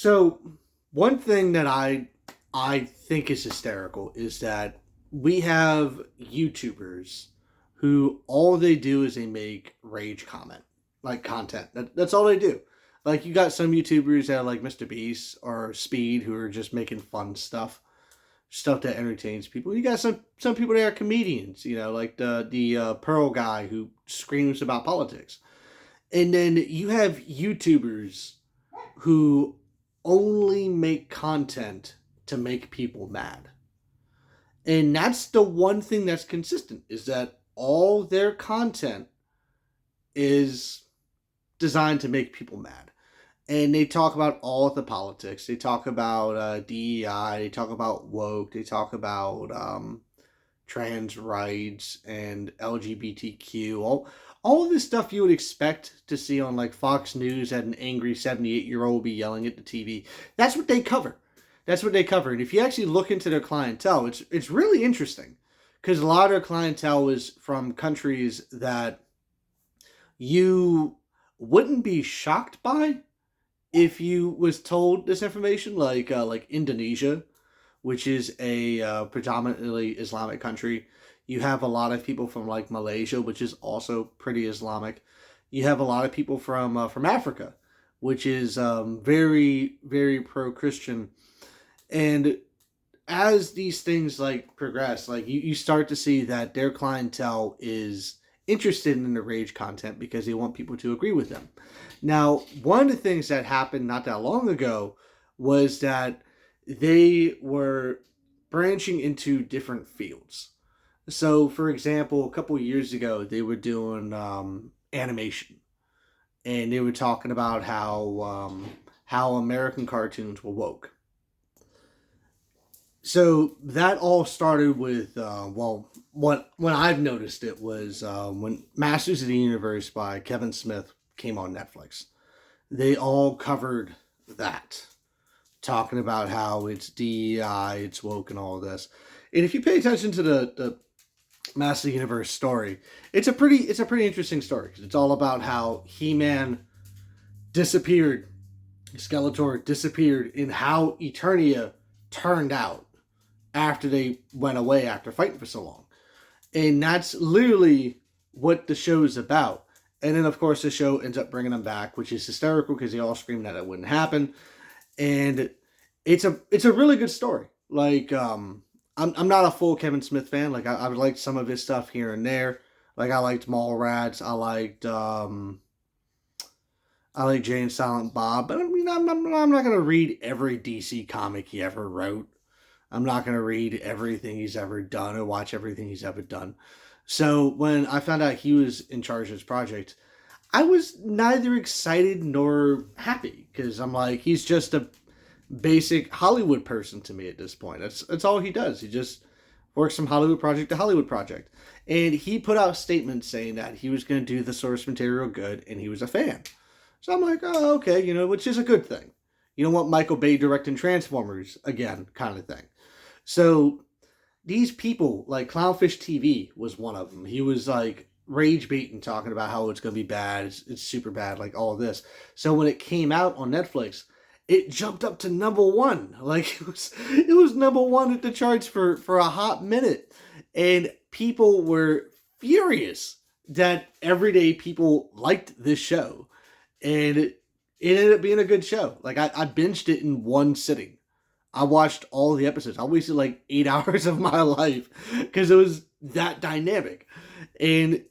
So one thing that I think is hysterical is that we have YouTubers who all they do is they make rage comment, like content. That's all they do. Like you got some YouTubers that are like Mr. Beast or Speed who are just making fun stuff that entertains people. You got some people that are comedians, like the Pearl guy who screams about politics. And then you have YouTubers who only make content to make people mad. And that's the one thing that's consistent is that all their content is designed to make people mad. And they talk about all of the politics. They talk about DEI. They talk about woke. They talk about trans rights and LGBTQ. All of this stuff you would expect to see on like Fox News at an angry 78-year-old be yelling at the TV. That's what they cover. That's what they cover. And if you actually look into their clientele, it's really interesting because a lot of their clientele is from countries that you wouldn't be shocked by if you was told this information, like Indonesia, which is a predominantly Islamic country. You have a lot of people from like Malaysia, which is also pretty Islamic. You have a lot of people from Africa, which is very very pro Christian. And as these things like progress, like you start to see that their clientele is interested in the rage content because they want people to agree with them. Now, one of the things that happened not that long ago was that they were branching into different fields. So, for example, a couple of years ago, they were doing animation, and they were talking about how American cartoons were woke. So that all started with when I've noticed it was when Masters of the Universe by Kevin Smith came on Netflix. They all covered that, talking about how it's DEI, it's woke, and all this. And if you pay attention to the Master of the Universe story, it's a pretty interesting story because it's all about how He-Man disappeared, Skeletor disappeared, and how Eternia turned out after they went away after fighting for so long. And that's literally what the show is about. And then, of course, the show ends up bringing them back, which is hysterical because they all screamed that it wouldn't happen. And it's a really good story. Like, I'm not a full Kevin Smith fan. Like, I liked some of his stuff here and there. Like, I liked Mallrats. I like Jay and Silent Bob. But I mean, I'm not going to read every DC comic he ever wrote. I'm not going to read everything he's ever done or watch everything he's ever done. So when I found out he was in charge of this project, I was neither excited nor happy because I'm like, he's just a basic Hollywood person to me at this point. That's all he does. He just works from Hollywood project to Hollywood project. And he put out statements saying that he was going to do the source material good and he was a fan. So I'm like, oh, okay, which is a good thing. You don't want Michael Bay directing Transformers again, kind of thing. So these people, like Clownfish TV was one of them. He was like rage baiting, talking about how it's going to be bad. It's super bad, like all of this. So when it came out on Netflix, it jumped up to number one. Like it was number one at the charts for a hot minute. And people were furious that everyday people liked this show. And it ended up being a good show. Like I binged it in one sitting. I watched all the episodes. I wasted like 8 hours of my life because it was that dynamic. And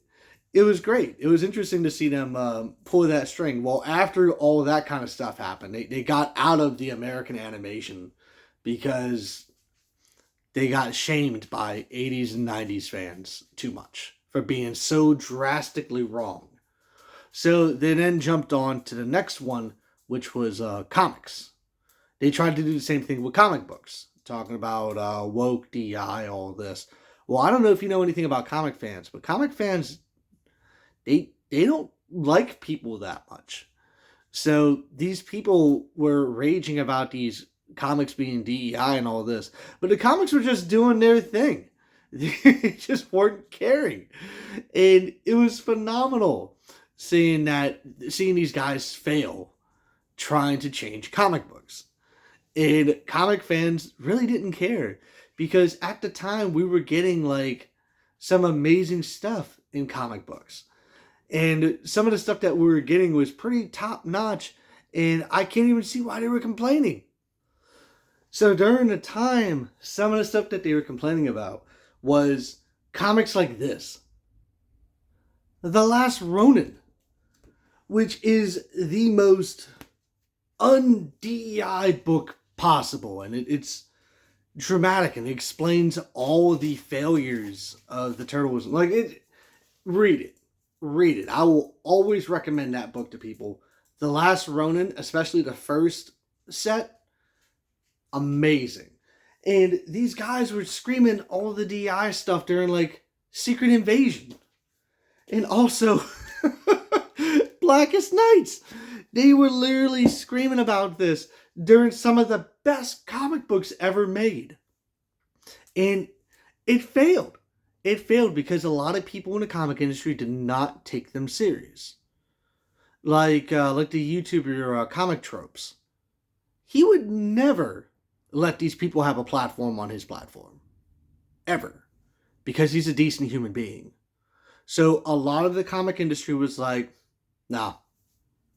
it was great. It was interesting to see them pull that string. Well, after all of that kind of stuff happened, they got out of the American animation because they got shamed by 80s and 90s fans too much for being so drastically wrong. So they then jumped on to the next one, which was comics. They tried to do the same thing with comic books, talking about woke, DI, all of this. Well, I don't know if you know anything about comic fans, but comic fans, they don't like people that much. So these people were raging about these comics being DEI and all this, but the comics were just doing their thing. They just weren't caring. And it was phenomenal seeing these guys fail trying to change comic books. And comic fans really didn't care because at the time we were getting like some amazing stuff in comic books. And some of the stuff that we were getting was pretty top notch. And I can't even see why they were complaining. So during the time, some of the stuff that they were complaining about was comics like this: The Last Ronin, which is the most un-DEI book possible. And it's dramatic and it explains all the failures of the turtles. Like, read it. Read it. I will always recommend that book to people. The Last Ronin, especially the first set, amazing. And these guys were screaming all the DI stuff during like Secret Invasion. And also Blackest Nights. They were literally screaming about this during some of the best comic books ever made. And it failed. It failed because a lot of people in the comic industry did not take them serious. Like the YouTuber Comic Tropes. He would never let these people have a platform on his platform. Ever. Because he's a decent human being. So a lot of the comic industry was like, nah,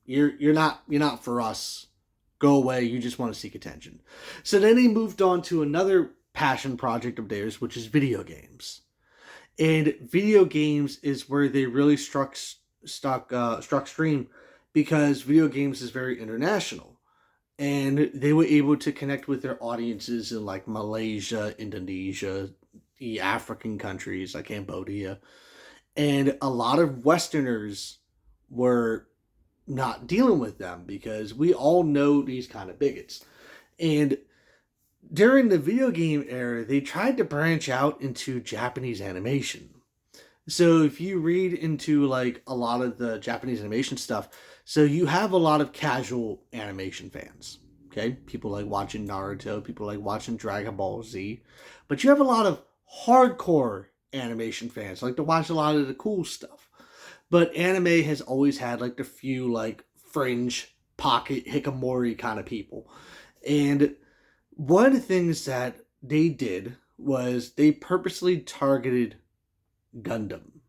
you're not for us. Go away, you just want to seek attention. So then they moved on to another passion project of theirs, which is video games. And video games is where they really struck stream, because video games is very international. And they were able to connect with their audiences in like Malaysia, Indonesia, the African countries like Cambodia. And a lot of Westerners were not dealing with them because we all know these kind of bigots. And during the video game era, they tried to branch out into Japanese animation. So if you read into like a lot of the Japanese animation stuff, so you have a lot of casual animation fans. Okay, people like watching Naruto, people like watching Dragon Ball Z, but you have a lot of hardcore animation fans like to watch a lot of the cool stuff. But anime has always had like the few like fringe pocket hikikomori kind of people. And one of the things that they did was they purposely targeted Gundam.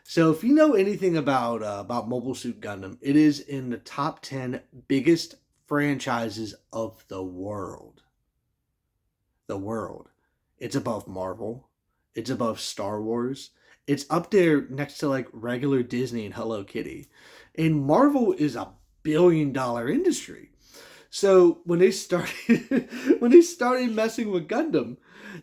So if you know anything about Mobile Suit Gundam, it is in the top 10 biggest franchises of the world. The world. It's above Marvel. It's above Star Wars. It's up there next to like regular Disney and Hello Kitty. And Marvel is a billion-dollar industry. So when they started messing with Gundam,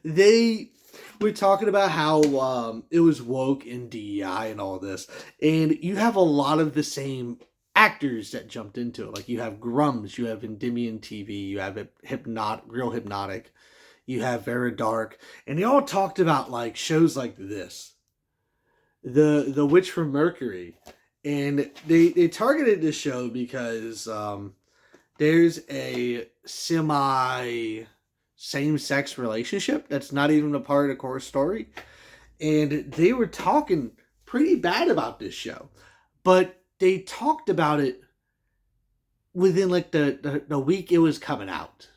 they were talking about how it was woke and DEI and all this. And you have a lot of the same actors that jumped into it. Like you have Grums, you have Endymion TV, you have Real Hypnotic, you have Vera Dark, and they all talked about like shows like this. The Witch from Mercury. And they targeted this show because there's a same-sex relationship that's not even a part of the core story. And they were talking pretty bad about this show. But they talked about it within like the week it was coming out.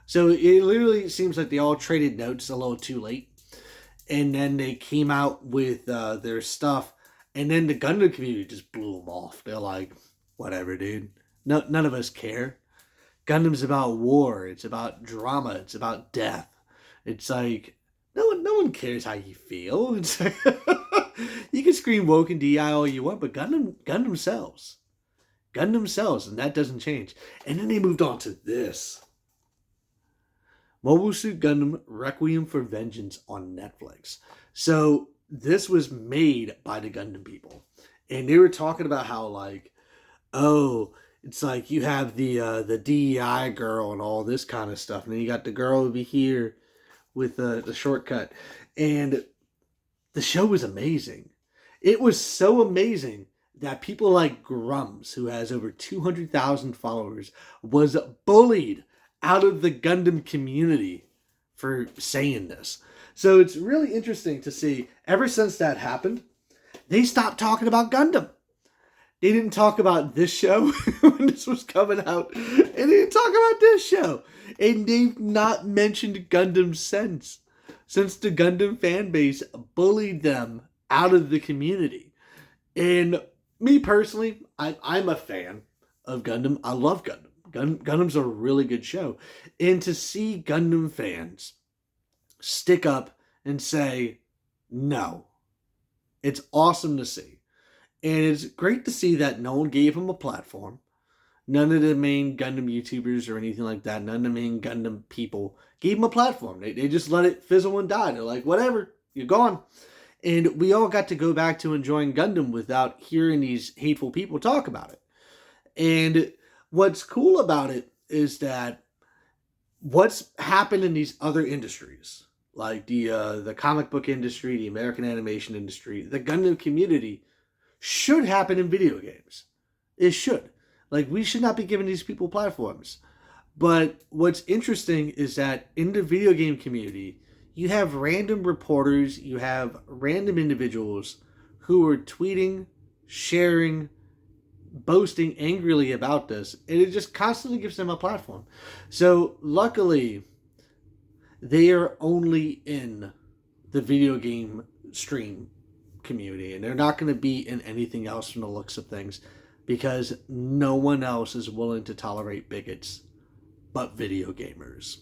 So it literally seems like they all traded notes a little too late. And then they came out with their stuff. And then the Gundam community just blew them off. They're like, whatever, dude. No, none of us care. Gundam's about war. It's about drama. It's about death. It's like, no one cares how you feel. It's like, you can scream woke and DI all you want, but Gundam sells. Gundam sells, and that doesn't change. And then they moved on to this. Mobile Suit Gundam Requiem for Vengeance on Netflix. So this was made by the Gundam people. And they were talking about how like, oh, it's like you have the DEI girl and all this kind of stuff. And then you got the girl over here with the shortcut. And the show was amazing. It was so amazing that people like Grums, who has over 200,000 followers, was bullied out of the Gundam community for saying this. So it's really interesting to see, ever since that happened, they stopped talking about Gundam. They didn't talk about this show when this was coming out. And they didn't talk about this show. And they've not mentioned Gundam since the Gundam fan base bullied them out of the community. And me personally, I'm a fan of Gundam. I love Gundam. Gundam's a really good show. And to see Gundam fans stick up and say, no, it's awesome to see. And it's great to see that no one gave him a platform. None of the main Gundam YouTubers or anything like that, none of the main Gundam people gave him a platform. They just let it fizzle and die. They're like, whatever, you're gone. And we all got to go back to enjoying Gundam without hearing these hateful people talk about it. And what's cool about it is that what's happened in these other industries, like the comic book industry, the American animation industry, the Gundam community, should happen in video games. It should. Like, we should not be giving these people platforms. But what's interesting is that in the video game community, you have random reporters, you have random individuals who are tweeting, sharing, boasting angrily about this, and it just constantly gives them a platform. So luckily, they are only in the video game stream community, and they're not going to be in anything else from the looks of things, because no one else is willing to tolerate bigots but video gamers.